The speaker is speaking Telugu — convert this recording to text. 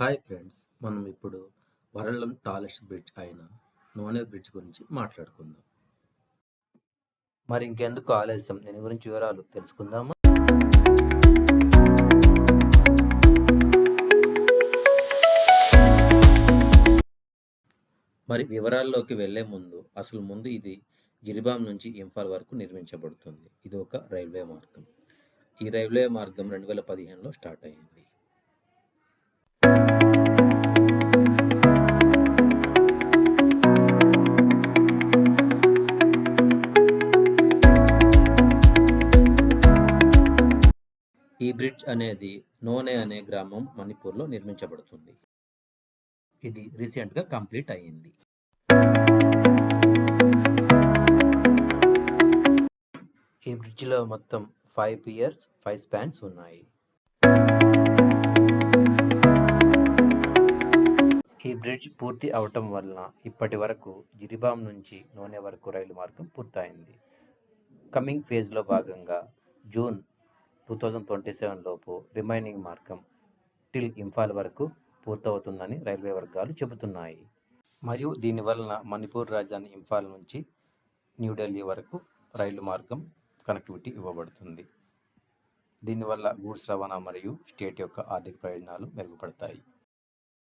హాయ్ ఫ్రెండ్స్, మనం ఇప్పుడు వరల్డ్ టాలెస్ట్ బ్రిడ్జ్ అయిన నోనె బ్రిడ్జ్ గురించి మాట్లాడుకుందాం. మరి ఇంకెందుకు ఆలస్యం, దీని గురించి వివరాలు తెలుసుకుందామా? మరి వివరాల్లోకి వెళ్లే ముందు ఇది జిరిబాం నుంచి ఇంఫాల్ వరకు నిర్మించబడుతుంది. ఇది ఒక రైల్వే మార్గం. ఈ రైల్వే మార్గం 2015లో స్టార్ట్ అయింది. ఈ బ్రిడ్జ్ అనేది నోనె అనే గ్రామం మణిపూర్లో నిర్మించబడుతుంది. ఇది రీసెంట్గా కంప్లీట్ అయ్యింది. ఈ బ్రిడ్జ్లో మొత్తం 5 పియర్స్, 5 స్పాన్స్ ఉన్నాయి. ఈ బ్రిడ్జ్ పూర్తి అవటం వలన ఇప్పటి వరకు జిరిబాం నుంచి నోనె వరకు రైలు మార్గం పూర్తయింది. కమింగ్ ఫేజ్లో భాగంగా జూన్ 2027 లోపు రిమైనింగ్ మార్గం టిల్ ఇంఫాల్ వరకు పూర్తవుతుందని రైల్వే వర్గాలు చెబుతున్నాయి. మరియు దీనివలన మణిపూర్ రాజధాని ఇంఫాల్ నుంచి న్యూఢిల్లీ వరకు రైలు మార్గం కనెక్టివిటీ ఇవ్వబడుతుంది. దీనివల్ల గూడ్స్ రవాణా మరియు స్టేట్ యొక్క ఆర్థిక ప్రయోజనాలు మెరుగుపడతాయి.